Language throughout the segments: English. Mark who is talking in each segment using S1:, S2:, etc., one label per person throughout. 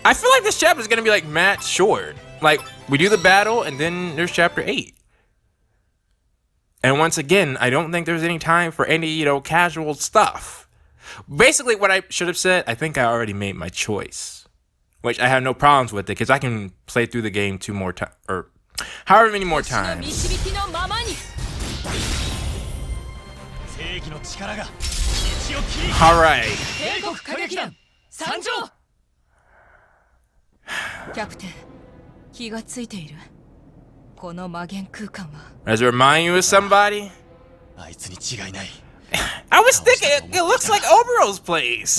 S1: I feel like this chapter is gonna be like mad short. Like we do the battle and then there's chapter 8. And once again, I don't think there's any time for any, you know, casual stuff. Basically, what I should have said, I think I already made my choice, which I have no problems with it because I can play through the game 2 more times or however many more times. All right. Does it remind you of somebody? I was thinking it looks like Obero's place.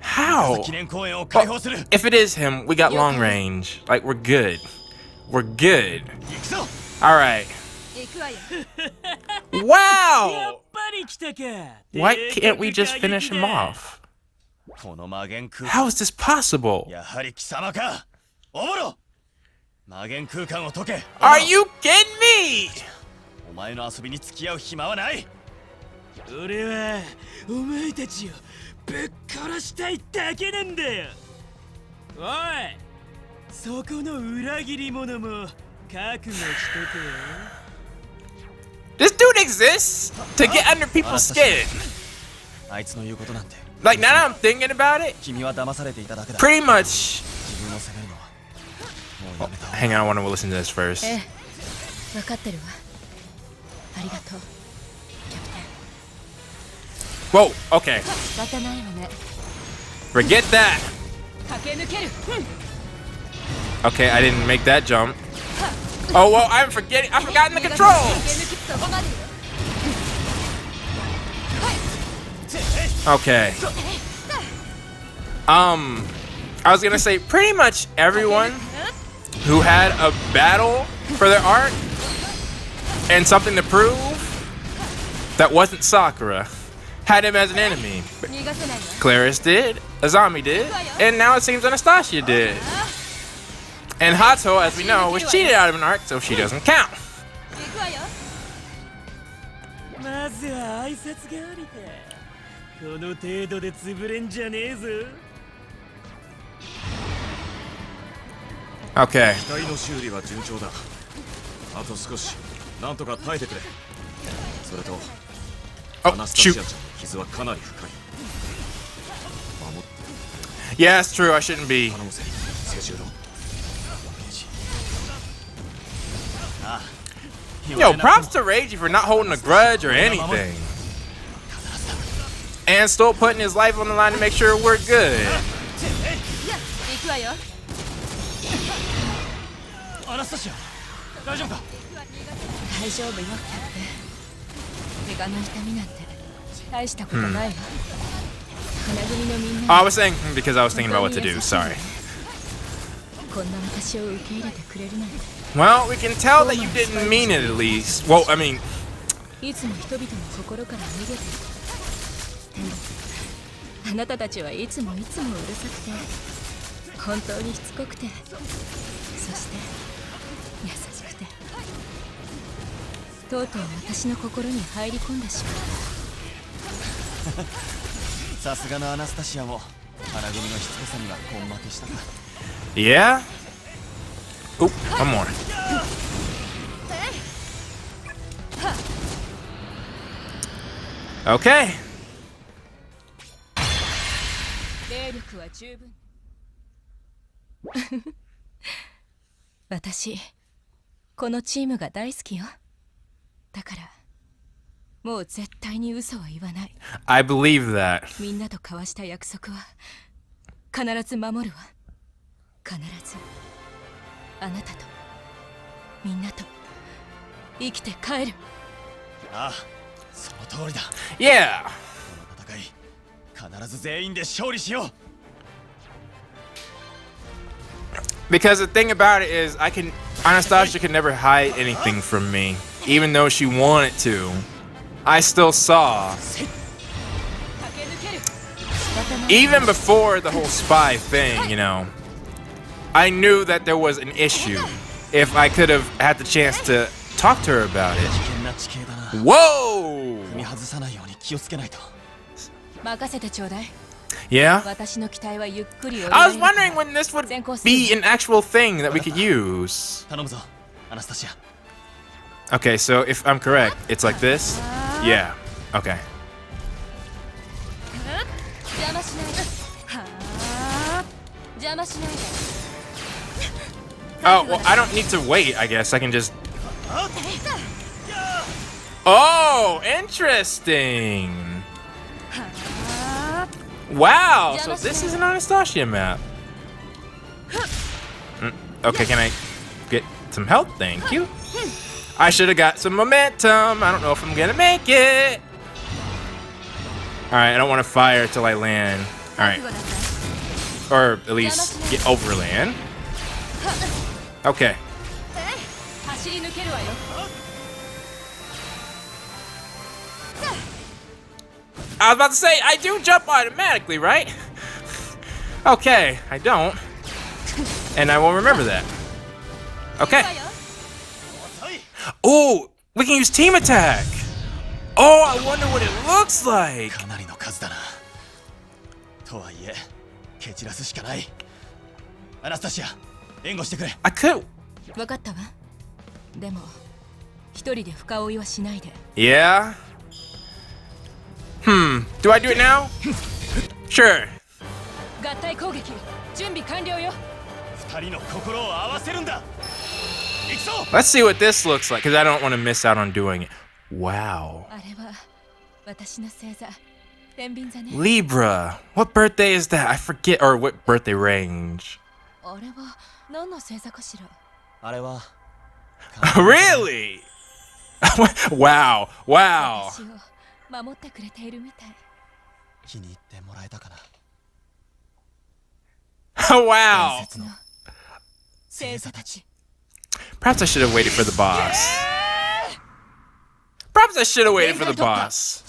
S1: How? Well, if it is him, we got long range. Like, we're good. We're good. Alright. Wow! Why can't we just finish him off? How is this possible? Are you kidding me? This dude exists to get under people's skin. Like, now that I'm thinking about it, pretty much. Oh, hang on, I want to listen to this first. Whoa, okay. Forget that. Okay, I didn't make that jump. Oh, well, I've forgotten the controls. Okay. I was gonna say pretty much everyone who had a battle for their arc and something to prove that wasn't Sakura had him as an enemy. Claris did, Azami did, and now it seems Anastasia did. And Hato, as we know, was cheated out of an arc, so she doesn't count. Okay. Oh, shoot. Yeah, that's true. I shouldn't be. Yo, props to Reiji for not holding a grudge or anything. And still putting his life on the line to make sure we're good. Oh, I was saying because I was thinking about what to do, sorry. Well, we can tell that you didn't mean it at least. Well, I mean... Yeah? Oop, one more. Okay. I believe that. Yeah. Because the thing about it is, Anastasia could never hide anything from me, even though she wanted to. I still saw. Even before the whole spy thing, you know, I knew that there was an issue if I could have had the chance to talk to her about it. Whoa! Yeah? I was wondering when this would be an actual thing that we could use. Okay, so if I'm correct, it's like this? Yeah. Okay. Oh, well, I don't need to wait, I guess. I can just... Oh, interesting. Wow, so this is an Anastasia map. Okay, can I get some help? Thank you. I should have got some momentum. I don't know if I'm gonna make it. Alright, I don't want to fire till I land. Alright. Or at least get over land. Okay. I was about to say, I do jump automatically, right? Okay, I don't. And I will remember that. Okay. Oh, we can use team attack. Oh, I wonder what it looks like. I could. Yeah? Do I do it now? Sure. Let's see what this looks like, because I don't want to miss out on doing it. Wow. Libra. What birthday is that? I forget, or what birthday range. Really? Wow. Wow. Wow. Perhaps I should have waited for the boss. Perhaps I should have waited for the boss.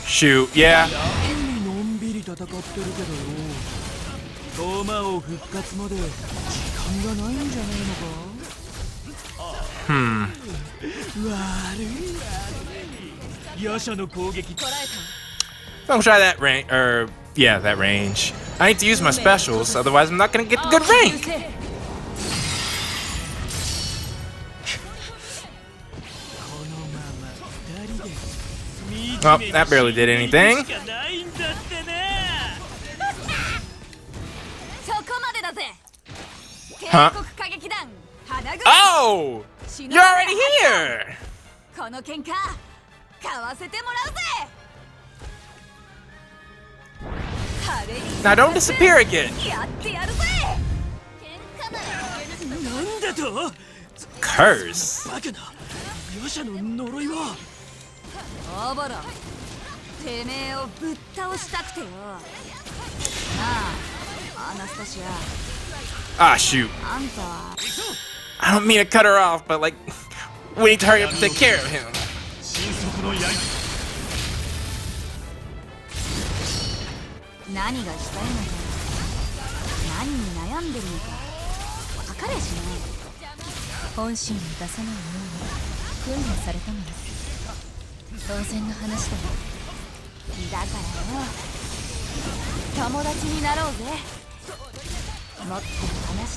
S1: Shoot, yeah. I'll try that range, or yeah, that range. I need to use my specials, otherwise I'm not gonna get the good rank. Oh, that barely did anything. Huh? Oh! You're already here! Now don't disappear again. Curse. Ah, shoot. I don't mean to cut her off, but like, we need to hurry up and take care of him.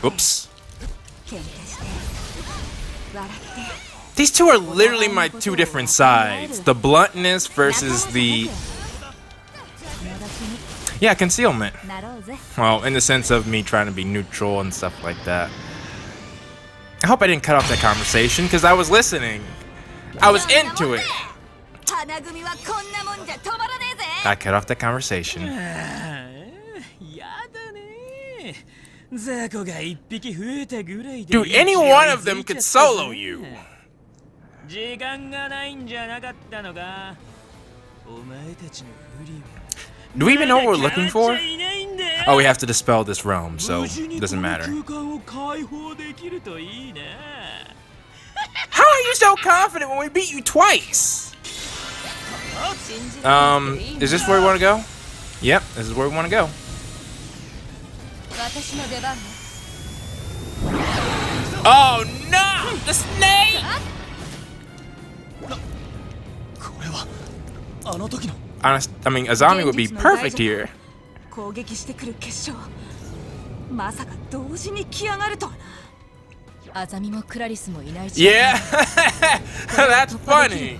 S1: Oops. These two are literally my two different sides. The bluntness versus the... yeah, concealment. Well, in the sense of me trying to be neutral and stuff like that. I hope I didn't cut off that conversation, because I was listening. I was into it. I cut off that conversation. Dude, any one of them could solo you. Do we even know what we're looking for? Oh, we have to dispel this realm, so it doesn't matter. How are you so confident when we beat you twice? Is this where we want to go? Yep, this is where we want to go. Oh no! The snake! Honest, I mean, Azami would be perfect here. Yeah, that's funny.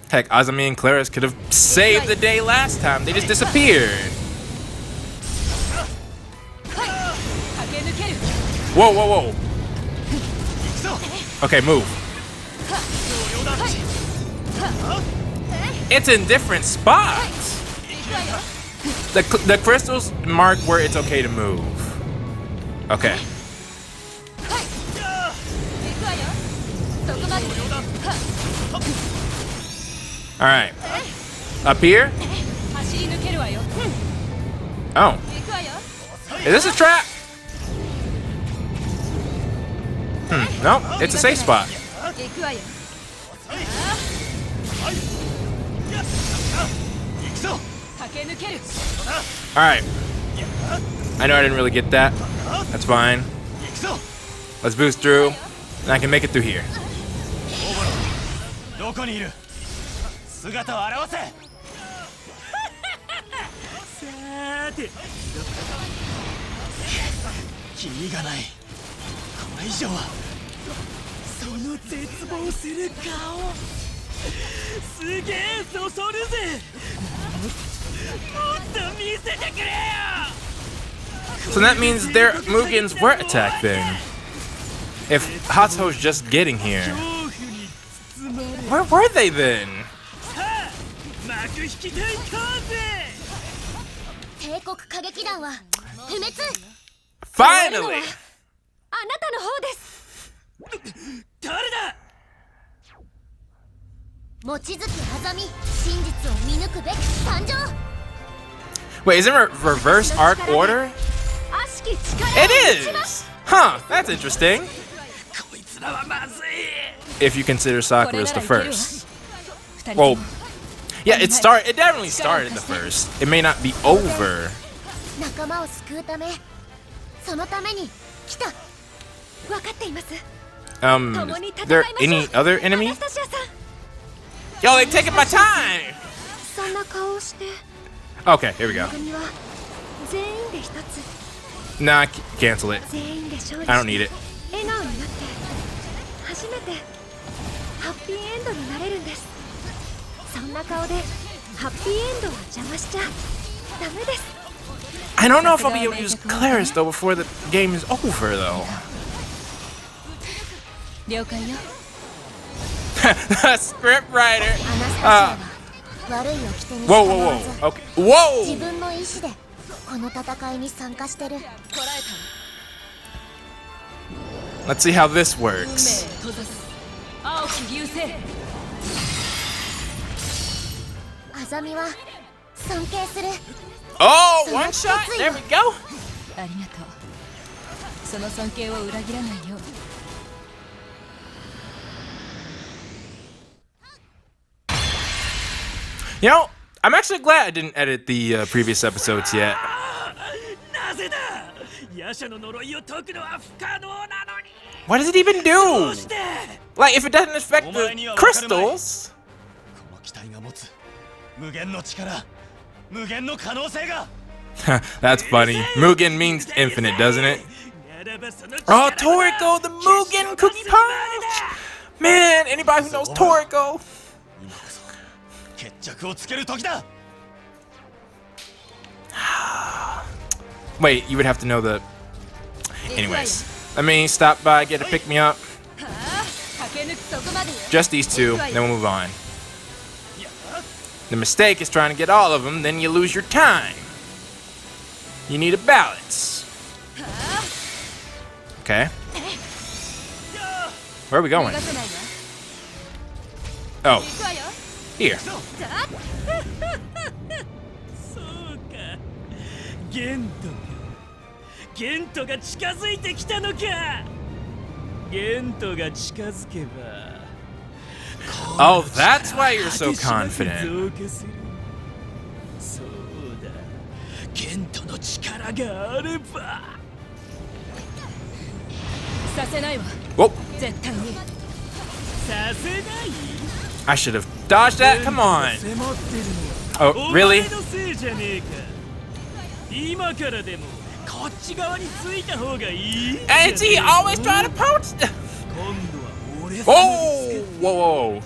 S1: Heck, Azami and Claris could have saved the day last time. They just disappeared. Whoa, whoa, whoa. Okay, move. It's in different spots. The crystals mark where it's okay to move. Okay. All right. Up here? Oh. Is this a trap? No, it's a safe spot. Alright. I know I didn't really get that. That's fine. Let's boost through, and I can make it through here. So that means their Mugens were attacked then. If Hatsuho's just getting here. Where were they then? Finally! Wait, is it reverse arc order? It is! Huh, that's interesting. If you consider Sakura's the first. Well, yeah, it definitely started the first. It may not be over. There any other enemy? Yo, they taking my time! Okay, here we go. Nah, cancel it. I don't need it. I don't know if I'll be able to use Claris though before the game is over though. Script writer. Whoa, whoa, whoa. Okay. Whoa! Let's see how this works. Oh, one shot? There we go. You know, I'm actually glad I didn't edit the previous episodes yet. What does it even do? Like, if it doesn't affect the crystals. That's funny. Mugen means infinite, doesn't it? Oh, Toriko, the Mugen Cookie Punch! Man, anybody who knows Toriko. Wait, you would have to know the... Anyways, let me stop by, get a pick-me-up. Just these two, then we'll move on. The mistake is trying to get all of them, then you lose your time. You need a balance. Okay. Where are we going? Oh. Here. Oh, that's why you're so confident. Whoa. I should have dodged that. Come on. Oh, really? And he always trying to poach. Whoa, whoa, whoa.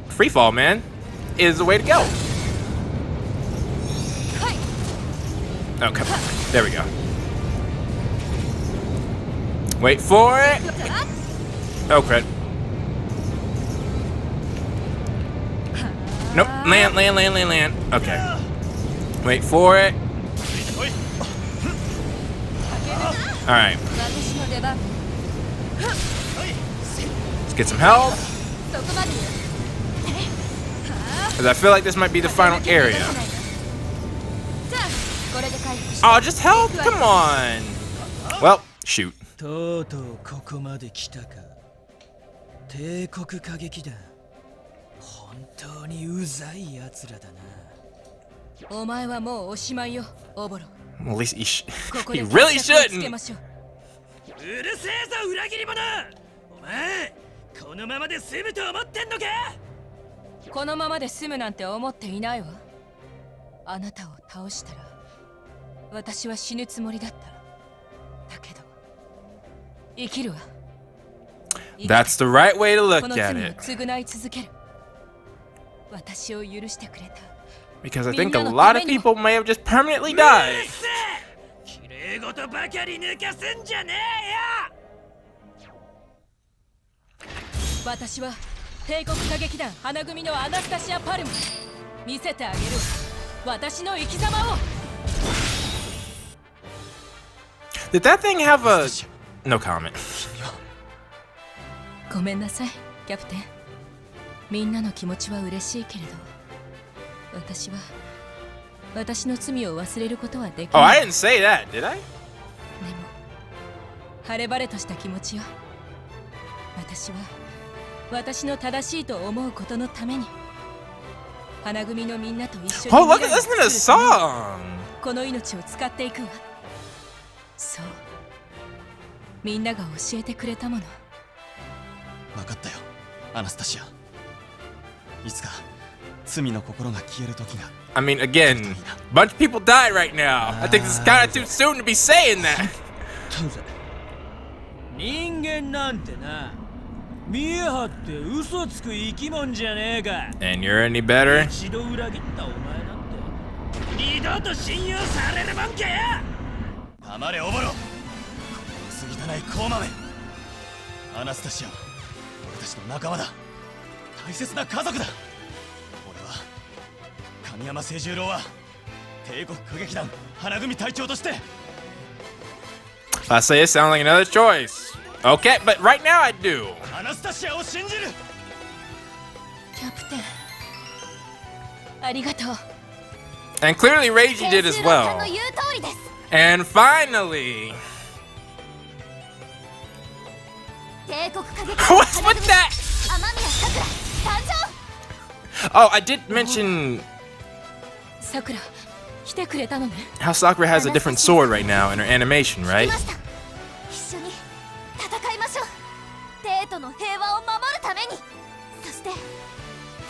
S1: Free fall, man, is the way to go. Oh, come on. There we go. Wait for it. Oh, crap. Nope. Land. Okay. Wait for it. Alright. Let's get some help. Because I feel like this might be the final area. Oh, just help? Come on. Well, shoot. Well, at least he really shouldn't.
S2: うるせえぞ裏切り者。お前このままで済むと思ってんのか。このままで済むなんて思っていないわ。あなたを倒したら私は死ぬつもりだった。だけど生きるわ。
S1: That's the right way to look at it.
S2: 償い続ける。私を許してくれた。
S1: Because I think a lot of people may have just permanently died.
S2: 綺麗事ばかり抜かすんじゃねえよ。私は帝国歌劇団花組のアナスタシア・パルム。見せてあげる。私の生き様を。
S1: Did that thing have a... No comment.
S2: ごめんなさい、キャプテン。みんなの気持ちは嬉しいけれど、私の罪を忘れることはできない。
S1: Oh, I didn't say that, did I?
S2: でも、晴れ晴れとした気持ちよ。私の正しいと思うことのために、花組のみんなと一緒に
S1: Oh, look, listen to the song.
S2: この命を使っていくわ。そう、みんなが教えてくれたもの。
S3: 分かったよ、アナスタシア。いつか罪の心が消える時が。
S1: I mean, again, a bunch of people died right now. I think this is kind of too soon to be saying that.
S2: 人間なんてな、見え張って嘘つく生き物じゃねえか。
S1: And you're any better?
S2: 一度裏切ったお前なんて二度と信用されるもんかよ。
S3: 黙れオボロ。薄汚いコウマメ。アナスタシアは俺たちの仲間だ。大切な家族だ。俺は神山清十郎は帝国歌劇団花組隊長として。
S1: I say it sounds like another choice. Okay, but right now I do.
S3: アナスタシアを信じる。
S2: キャプテン、ありがとう。
S1: And clearly Reiji did as well. And finally. What's with that? Oh, I did mention
S2: Sakura, 来てくれたのね。
S1: how Sakura has a different sword right now in her animation, right?
S4: 一緒に戦いましょう。帝都の平和を守るために、そして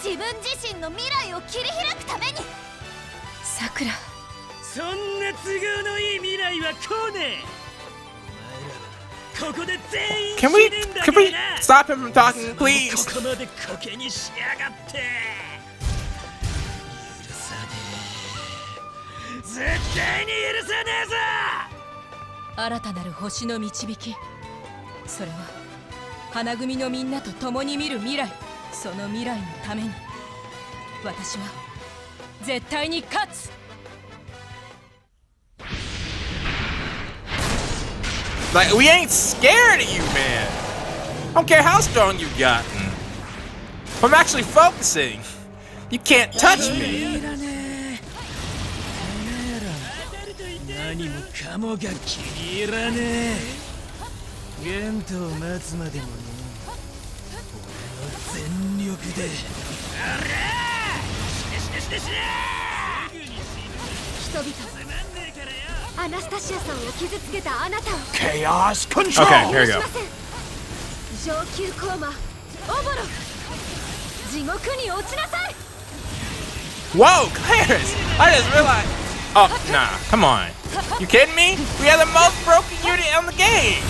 S4: 自分自身の未来を切り開くために。
S2: さくら、そんな都合のいい未来は来ねえ。ここで全員
S1: Can we stop him from talking, please?
S2: ここまでコケにしやがって。許さねえ。絶対に許さねえぞ。新たなる星の導き。それは花組のみんなと共に見る未来。その未来のために私は絶対に勝つ。
S1: Like, we ain't scared of you, man. I don't care how strong you've gotten. If I'm actually focusing, you can't touch me.
S3: かもが気に入らねえ。ゲントを待つまでもね。俺の全力で。
S4: 人々、アナスタシアさんを傷つけたあなたを
S3: Chaos Control!
S1: Okay, here we
S4: し
S1: go.
S4: ません。上級コーマオボロ、地獄に落ちなさい。
S1: Whoa, Clarence! I just realized. Oh, nah, come on. You kidding me? We have the most broken unit in the game.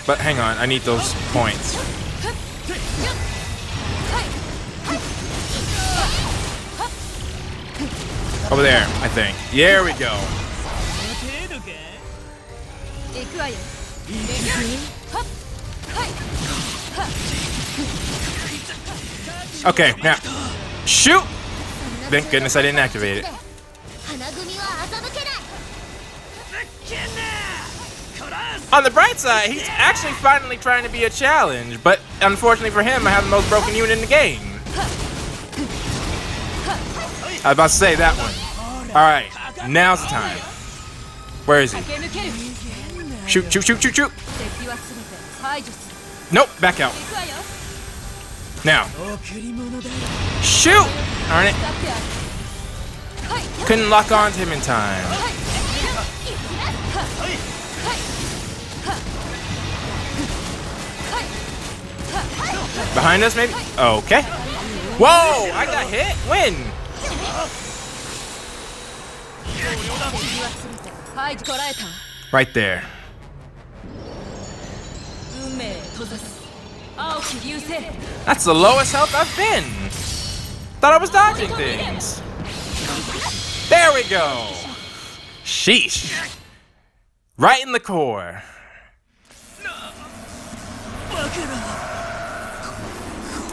S1: But hang on, I need those points. Over there, I think. There we go.
S2: 行くわよ。
S1: Okay, now shoot! Thank goodness I didn't activate it.
S4: 花組は欺けない。
S1: On the bright side, he's actually finally trying to be a challenge, but unfortunately for him, I have the most broken unit in the game. I was about to say that one. Alright, now's the time. Where is he?
S2: 駆け抜ける。
S1: Shoot, shoot, shoot, shoot, shoot!
S2: 敵はすべて排除する。
S1: Nope, back out.
S2: 行くわよ。
S1: Now,
S3: 贈り物だよ。
S1: shoot! Darn it.
S2: 使ってある。
S1: Couldn't lock on to him in time. Behind us, maybe? Okay. Whoa! I got hit? When?
S2: 敵はすべて排除。捕らえた。
S1: Right there.
S2: 運命へ閉ざす。青き流星。
S1: That's the lowest health I've been. Thought I was dodging things. There we go. Sheesh. Right in the core.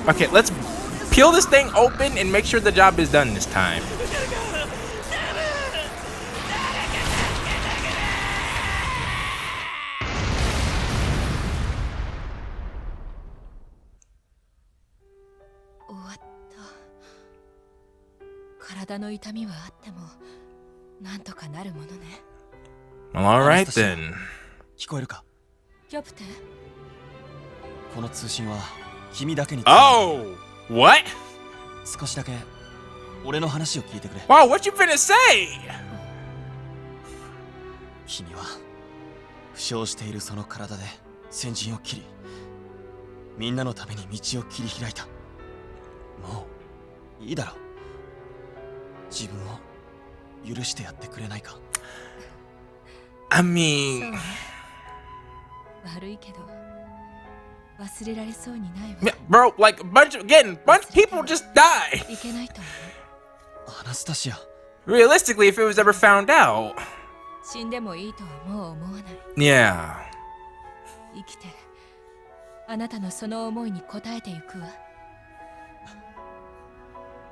S1: Okay, let's peel this thing open and make sure the job is done this time.
S2: 終わった。体の痛みはあっても、なんとかなるものね。
S1: Well, alright then.
S3: 聞こえるか？
S2: キャプテン。
S3: この通信は君だけに。
S1: Oh! What?
S3: 少しだけ俺の話を聞いてくれ。
S1: Wow, what you finna say?
S3: 君は負傷しているその体で先陣を切り、みんなのために道を切り開いた。もういいだろう。自分を許してやってくれないか。
S1: I mean...
S2: 悪いけど、忘れられそうにないわ。
S1: Yeah, bro, like a bunch of people just died.
S2: いけないと思
S3: アナスタシア。
S1: Realistically, if it was ever found out.
S2: う。死んでもいいとはもう思わない。
S1: Yeah.
S2: 生きて、あなたのその思いに応えてゆくわ。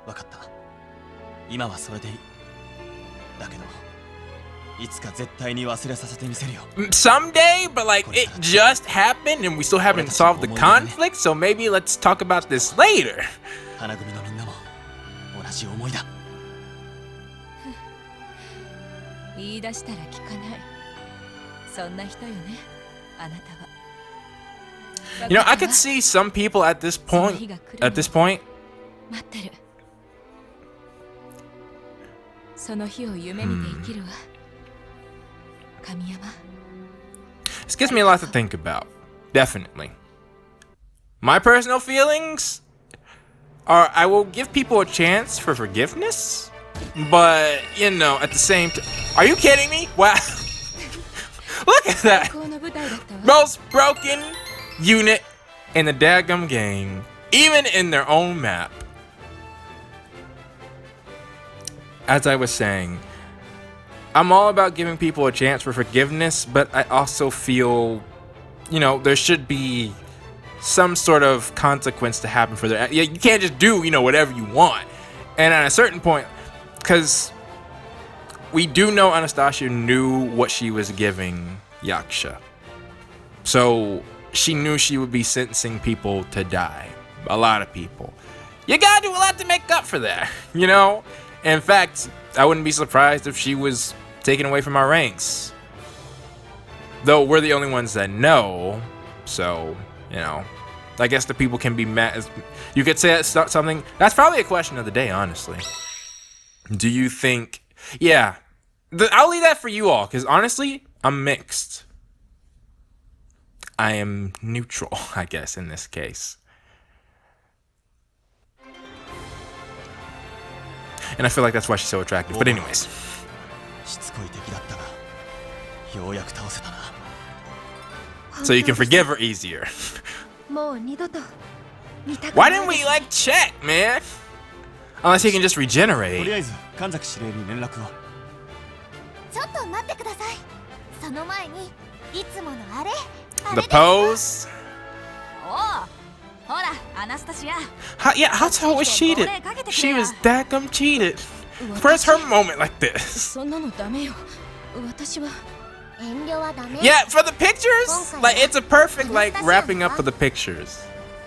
S3: わかった。今はそれでいい。だけど、いつか絶対に忘れさせてみせるよ。
S1: Someday, but like it just happened and we still haven't solved the conflict, so maybe let's talk about this later.
S3: 花組のみんなも同じ思いだ。
S2: 言い出したら聞かない。そんな人よね、あなたは。
S1: You know, I could see some people at this point,
S2: 待ってる。その日を夢見て生きるわ。神山。
S1: this gives me a lot to think about. Definitely. My personal feelings are I will give people a chance for forgiveness, but you know, at the same time, are you kidding me? Wow. Look at that.
S2: 最高の舞台だったわ。
S1: Most broken unit in the daggum game, even in their own map. As I was saying, I'm all about giving people a chance for forgiveness, but I also feel, you know, there should be some sort of consequence to happen for their. Yeah, you can't just do, you know, whatever you want. And at a certain point, because we do know Anastasia knew what she was giving Yaksha. So she knew she would be sentencing people to die. A lot of people. You gotta do a lot to make up for that, you know? In fact, I wouldn't be surprised if she was taken away from our ranks. Though we're the only ones that know, so, you know, I guess the people can be mad. You could say that's something. That's probably a question of the day, honestly. Do you think? Yeah, I'll leave that for you all, because honestly, I'm mixed. I am neutral, I guess, in this case. And I feel like that's why she's so attractive. But anyways. So you can forgive her easier. Why didn't we like check, man? Unless he can just regenerate. The pose? Yeah, how tall was she? She was daggum cheated. Where's her moment like this? Yeah, for the pictures? Like, it's a perfect, like, wrapping up for the pictures.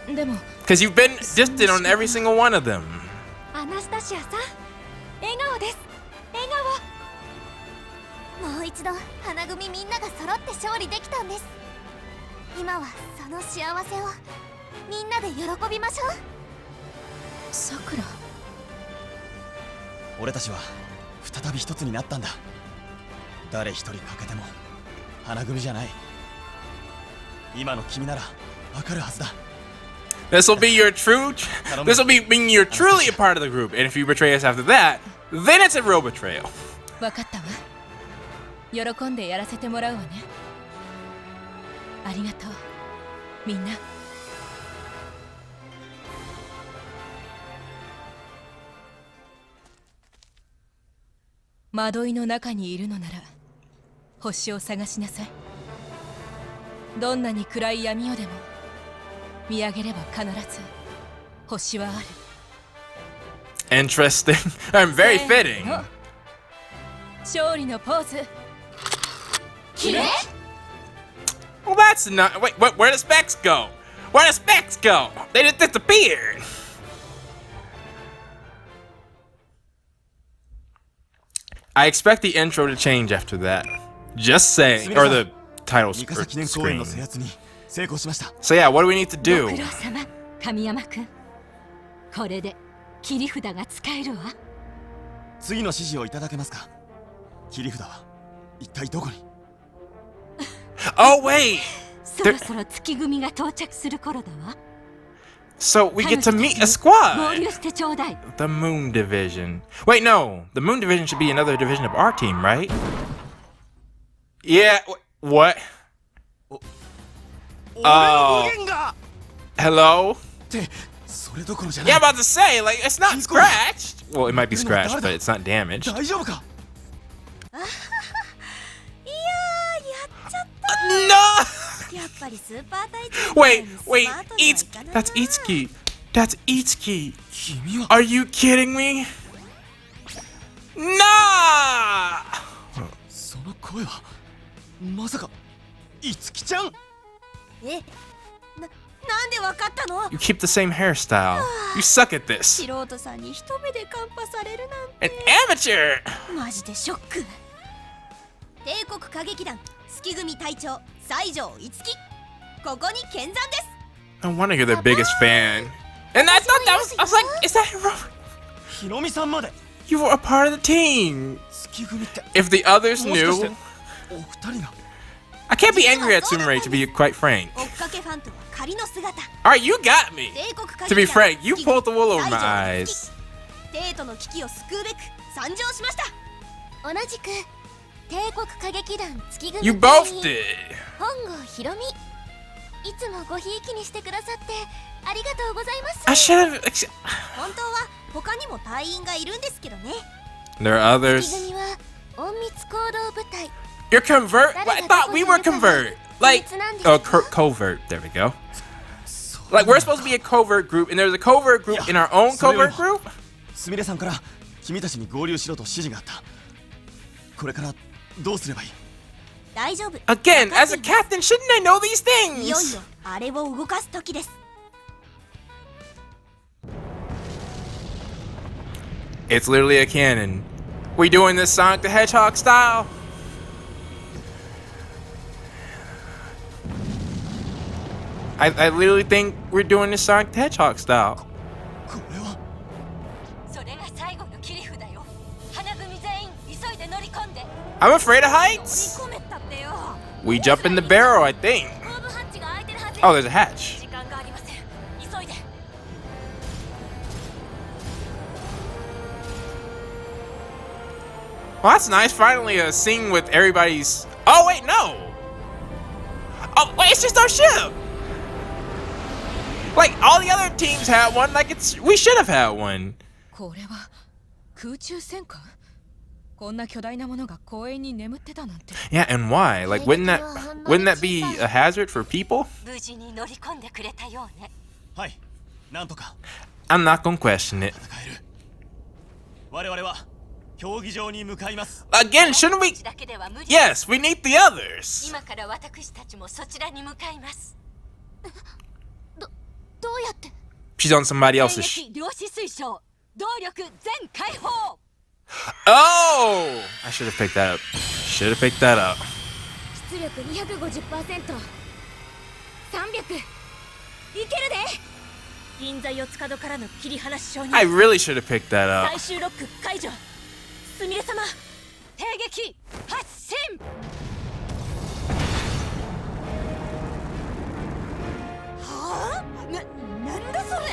S1: Because you've been distant on every single one of them.
S2: Sakura.
S3: 俺たちは再び一つになったんだ。誰一人欠けても花組じゃない。今の君ならわかるはずだ。
S1: This will be your true. This will be mean you're truly a part of the group, and if you betray us after that, then it's a real betrayal.
S2: わかったわ。喜んでやらせてもらうわね。ありがとう、みんな。惑いの中にいるのなら星を探しなさい。どんなに暗い闇夜でも見上げれば必ず星はある。
S1: Interesting. I'm very fitting.
S2: 勝利のポーズ。
S4: きれい?
S1: Well, that's not. Wait, where the specs go? Where the specs go? They just disappeared. I expect the intro to change after that. Just saying, or the title screen. So yeah, what do we need to do?
S2: 神山くん、これで切り札が使えるわ。
S3: 次の指示をいただけますか。切り札は一体どこに？
S1: Oh wait.
S2: そろそろ月組が到着する頃だわ。
S1: So we get to meet a squad. The Moon Division. Wait, no. The Moon Division should be another division of our team, right? Yeah. What? Hello? Yeah, I'm about to say, like, it's not scratched. Well, it might be scratched, but it's not damaged. No! Wait, Itsuki. That's Itsuki. That's Itsuki. Are you kidding me? Nah!
S3: その声はまさかItsukiちゃん？
S4: え、なんでわかったの？
S1: You keep the same hairstyle. You suck at this.
S4: 素人さんに一目でカンパされるなんて。
S1: An amateur!
S4: マジでショック。帝国歌劇団月組隊長西条樹。ここに見参です。
S1: No wonder you're their biggest fan. And I thought that was. I was like, is that Hiromi?
S3: ひろみさんまで。
S1: You were a part of the team.
S3: 月組って。
S1: If the others knew.
S3: お二人が。
S1: I can't be angry at Tsumurei, to be quite frank.
S4: 追っかけファンとは仮の姿。
S1: Alright, you got me. To be frank, you pulled the wool over my eyes.
S4: 帝都の危機を救うべく参上しました。同じく帝国歌劇団月組
S1: You both did.
S4: 本郷ひろみ。いつもごひいきにしてくださってありがとうございます。
S1: I should have.
S4: 本当は他にも隊員がいるんですけどね。
S1: There are others.
S4: 月組は隠密行動部隊。
S1: You're convert? I thought we were convert. Like, oh, covert. There we go. Like, we're supposed to be a covert group, and there's a covert group in our own covert group?
S3: すみれさんから君たちに合流しろと指示があった。これからどうすればいい？
S4: 大丈夫。
S1: Again, as a captain, shouldn't I know these
S4: いよい
S1: things?
S4: よあれを動かす時です。
S1: It's literally a cannon. We doing this Sonic the Hedgehog style? I literally think we're doing this Sonic the Hedgehog style.
S3: これは
S4: それが最後の切り札よ。花組全員急いで乗り込んで。
S1: I'm afraid of heights.
S4: 乗り込めったってよ。
S1: We jump in the barrel, I think.
S4: 後部ハッチが開いてるはず。
S1: Oh, there's a hatch.
S4: 時間がありません。急いで。
S1: Well, that's nice. Finally, a scene with everybody's. Oh wait, no. Oh wait, it's just our ship. Like all the other teams had one. Like we should have had one.
S2: これは空中戦艦？こんな巨大なものが公園に眠ってたなんて。
S1: Yeah, and why? Like, wouldn't that be a hazard for people?
S4: 無事に乗り込んでくれたようね。
S3: はい、なんとか
S1: I'm not gonna question it.
S3: 戦える。我々は競技場に向かいます。
S1: Again, shouldn't we?
S4: だけでは無理。
S1: Yes, we need the others.
S4: 今から私たちもそちらに向かいます。どうやって？
S1: She's on somebody else's.
S4: 量子推奨、動力全開放。
S1: Oh, I should have picked that up. Should have picked that up.
S4: 出力 250%。300。いけるで。銀座四つ角からの切り離し承認。
S1: I really should have picked that up.
S4: 最終ロック解除。すみれ様、兵撃発進。はあ？なんだそれ。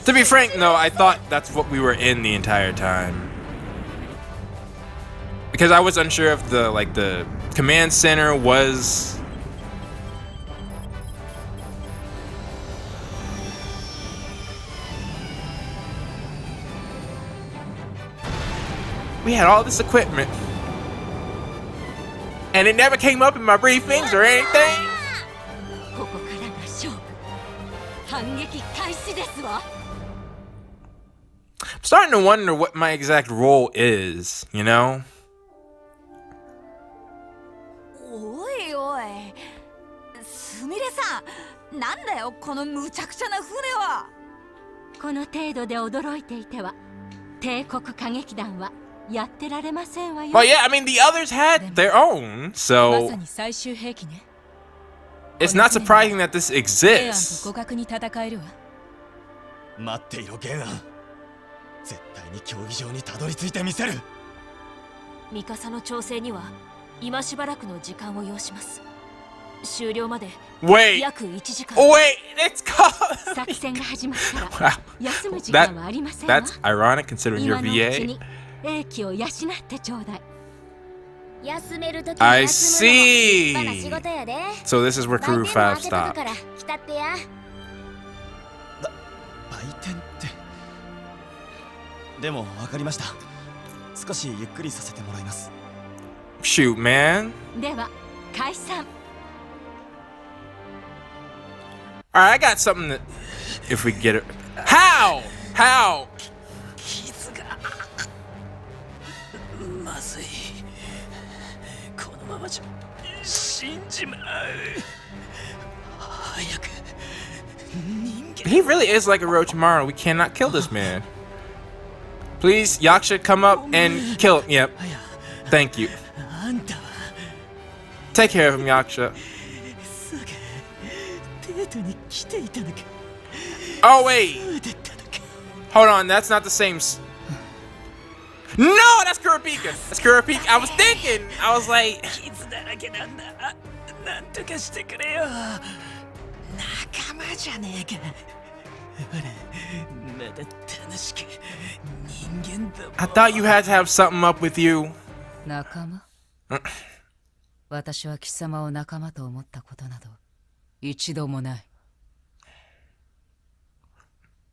S1: To be frank, no, I thought that's what we were in the entire time. Because I was unsure if the command center was. We had all this equipment. And it never came up in my briefings or anything.
S4: ここからが勝負。反撃開始ですわ。
S1: I'm starting to wonder what my exact role is, you know?
S4: おいおい、すみれさん、なんだよこの無茶苦茶な船は。この程度で驚いていては、帝国歌劇団はやってられませんわよ。
S1: Well, yeah, I mean, the others had their own,
S2: ま
S1: so
S2: さに最終兵器ね。
S1: it's not surprising that this
S2: 平安
S1: exists.
S2: と互角に戦えるわ。
S3: 待っていろ原案。絶対に競技場にたどり着いてみせる。
S4: ミカサの調整には今しばらくの時間を要します。終了まで
S1: Wait,
S4: 約1時間。
S1: oh, wait, it's called.
S4: 作戦が始まったら
S1: Wow,
S4: 休む時間はありませんわ。
S1: that's ironic considering you're
S4: 今のうち
S1: VA.
S4: に英気を養ってちょうだい。休めるとき
S1: I
S4: に休むのも立派な仕
S1: see.
S4: 事やで。
S1: So this is where
S4: 売
S1: Crew
S4: 店も
S1: 5
S4: 開けとく
S1: stopped.
S4: から来たってや。
S3: 売店って。でも分かりました。少しゆっくりさせてもらいます。
S1: Shoot, man.
S4: では解散。
S1: Alright, I got something that. If we get it. How? How?
S3: 傷がまずい。このままじゃ死んじまう。早く人間。
S1: He really is like a Orochimaru. We cannot kill this man. Please, Yaksha, come up and kill him. Yep. Thank you.
S3: あんたは
S1: Take care of him, Yaksha.
S3: そうか。デートに来ていたのか。
S1: Oh, wait.
S3: そうだったのか。
S1: Hold on, that's not the same. No, that's Kurapika. That's Kurapika. I was thinking. I was like.
S3: 傷だらけなんだ。なんとかしてくれよ。仲間じゃねえか。ほら、まだ楽しく人間だもん。
S1: I thought you had to have something up with you.
S2: 仲間？私は貴様を仲間と思ったことなど一度もない。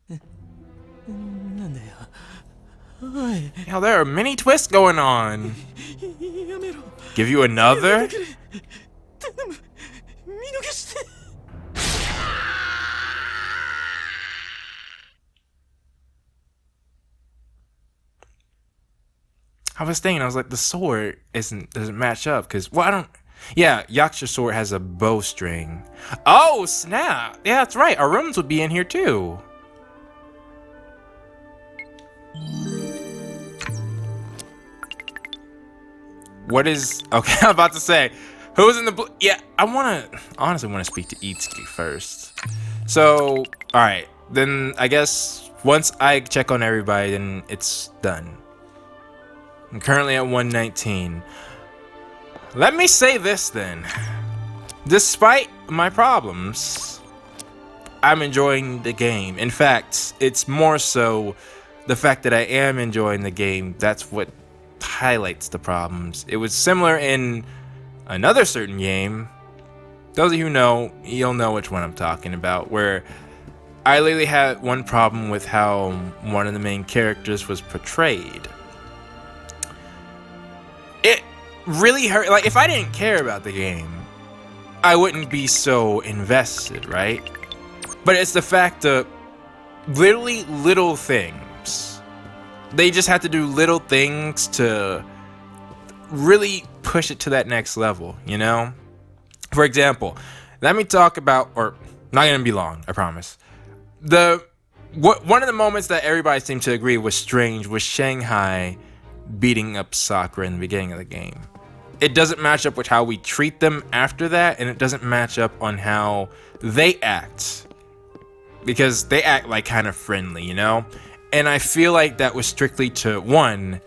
S3: なんだよ。おい。
S1: Now there are many twists going on.
S3: やめろ。
S1: Give you another?
S3: 頼む。見逃して。
S1: I was thinking, I was like, the sword doesn't match up because I don't. Yeah, Yaksha's sword has a bowstring. Oh snap! Yeah, that's right. Our rooms would be in here too. What is... Okay, I'm about to say. Who's in the blue? Yeah, I honestly want to speak to Itsuki first. So, alright. Then, I guess, once I check on everybody, then it's done. I'm currently at 119. Let me say this, then. Despite my problems, I'm enjoying the game. In fact, it's more so the fact that I am enjoying the game. That's what highlights the problems. It was similar in another certain game. Those of you who know, you'll know which one I'm talking about, where I literally had one problem with how one of the main characters was portrayed. It really hurt. Like, if I didn't care about the game, I wouldn't be so invested, right? But it's the fact that literally little things. They just have to do little things to really push it to that next level, you know? For example, let me talk about, or not gonna be long, I promise. One of the moments that everybody seemed to agree was strange was Shanghai beating up Sakura in the beginning of the game. It doesn't match up with how we treat them after that, and it doesn't match up on how they act. Because they act like kind of friendly, you know? And I feel like that was strictly to, one,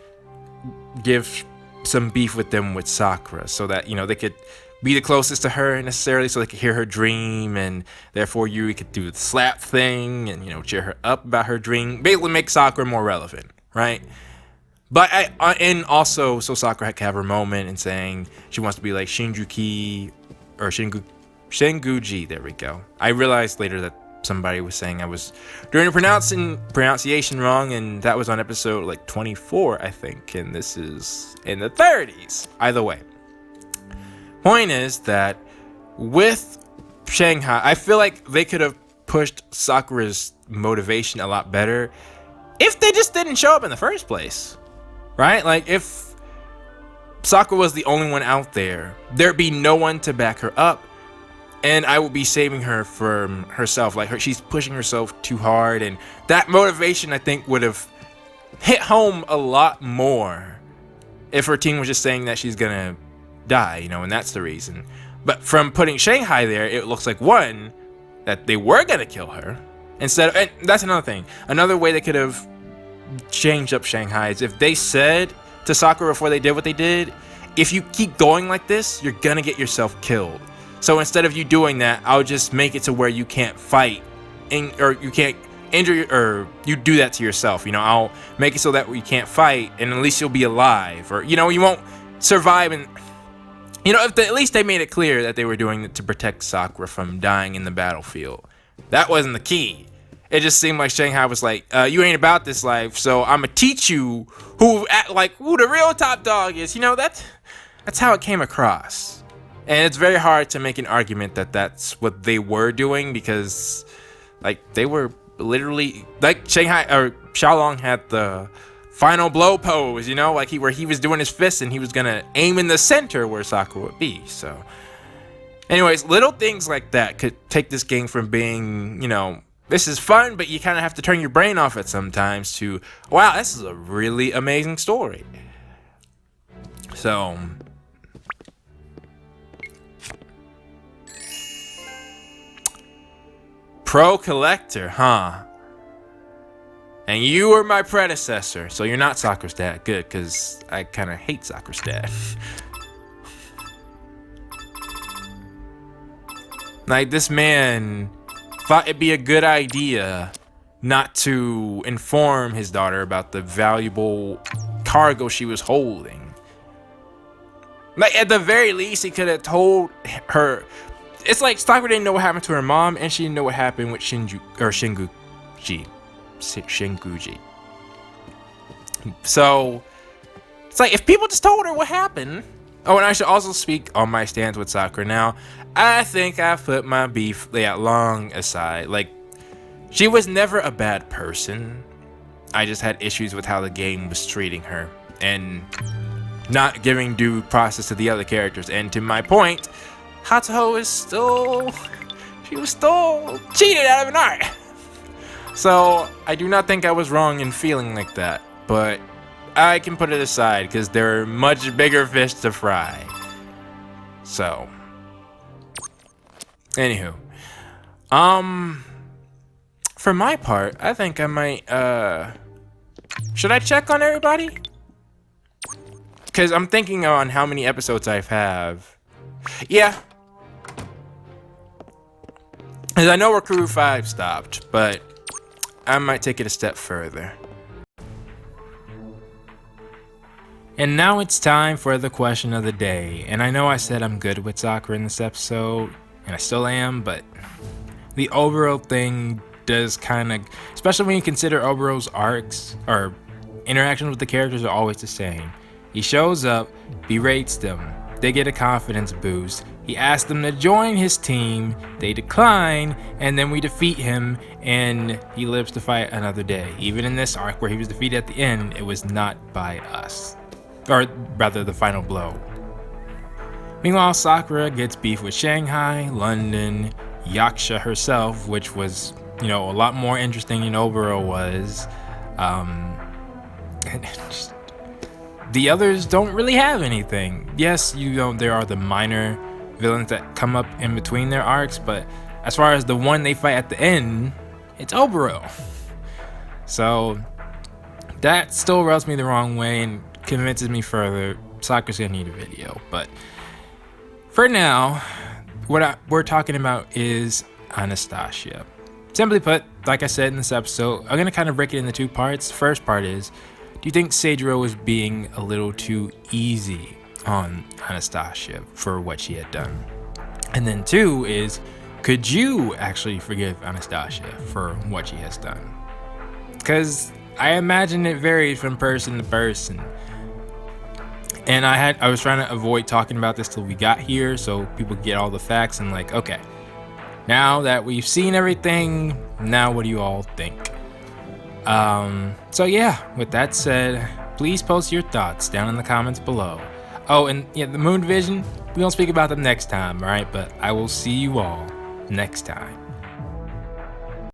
S1: give some beef with them with Sakura, so that, you know, they could be the closest to her necessarily, so they could hear her dream, and therefore you could do the slap thing, and, you know, cheer her up about her dream. Basically make Sakura more relevant, right? But and also, so Sakura could have her moment in saying she wants to be like Shinjuki, or Shinguji, there we go. I realized later that somebody was saying I was doing a pronunciation wrong, and that was on episode like 24, I think, and this is in the 30s. Either way. Point is that with Shanghai, I feel like they could have pushed Sakura's motivation a lot better if they just didn't show up in the first place. Right? Like, if Sakura was the only one out there, there'd be no one to back her up, and I would be saving her from herself. Like, she's pushing herself too hard, and that motivation, I think, would have hit home a lot more if her team was just saying that she's gonna die, you know, and that's the reason. But from putting Shanghai there, it looks like, one, that they were gonna kill her, instead of, and that's another thing. Another way they could have changed up Shanghai is if they said to Sakura before they did what they did, if you keep going like this, you're gonna get yourself killed. So instead of you doing that, I'll just make it to where you can't fight, or you can't injure, or you do that to yourself. You know, I'll make it so that you can't fight, and at least you'll be alive, or, you know, you won't survive. And, you know, if at least they made it clear that they were doing it to protect Sakura from dying in the battlefield. That wasn't the key. It just seemed like Shanghai was like, you ain't about this life, so I'm gonna teach you who the real top dog is. You know, that's how it came across. And it's very hard to make an argument that that's what they were doing, because, like, they were literally, like, Shanghai or Xiaolong had the final blow pose, you know, like where he was doing his fist and he was gonna aim in the center where Sakura would be. So, anyways, little things like that could take this game from being, you know, this is fun, but you kind of have to turn your brain off at sometimes, to, wow, this is a really amazing story. So, Pro Collector, huh? And you were my predecessor, so you're not Sakura's dad. Good, because I kind of hate Sakura's dad. Like, this man thought it'd be a good idea not to inform his daughter about the valuable cargo she was holding. Like, at the very least, he could have told her. It's like Sakura didn't know what happened to her mom, and she didn't know what happened with Shinguji. So, it's like, if people just told her what happened. Oh, and I should also speak on my stance with Sakura now. I think I put my beef long aside. Like, she was never a bad person. I just had issues with how the game was treating her and not giving due process to the other characters. And to my point, Hatsuho is she was still cheated out of an art. So I do not think I was wrong in feeling like that. But I can put it aside because there are much bigger fish to fry. So, anywho, for my part, I think I might, should I check on everybody? Because I'm thinking on how many episodes I have. Yeah. Because I know where Crew 5 stopped, but I might take it a step further. And now it's time for the question of the day. And I know I said I'm good with Sakura in this episode, and I still am, but the Oboro thing does kind of, especially when you consider Oboro's arcs or interactions with the characters are always the same. He shows up, berates them, they get a confidence boost, he asks them to join his team, they decline, and then we defeat him, and he lives to fight another day. Even in this arc where he was defeated at the end, it was not by us. Or rather, the final blow. Meanwhile, Sakura gets beef with Shanghai, London, Yaksha herself, which was, you know, a lot more interesting than Oboro was. The others don't really have anything. Yes, you know, there are the minor villains that come up in between their arcs, but as far as the one they fight at the end, it's Oboro. So that still rubs me the wrong way and convinces me further Sakura's gonna need a video. But for now, what we're talking about is Anastasia. Simply put, like I said in this episode, I'm gonna kind of break it into two parts. The first part is, do you think Seijiro was being a little too easy on Anastasia for what she had done? And then two is, could you actually forgive Anastasia for what she has done? Because I imagine it varies from person to person. And I was trying to avoid talking about this till we got here so people get all the facts and like, okay, now that we've seen everything, now what do you all think? So yeah, with that said, please post your thoughts down in the comments below. Oh, and yeah, the Moon Division, we won't speak about them next time, alright? But I will see you all next time.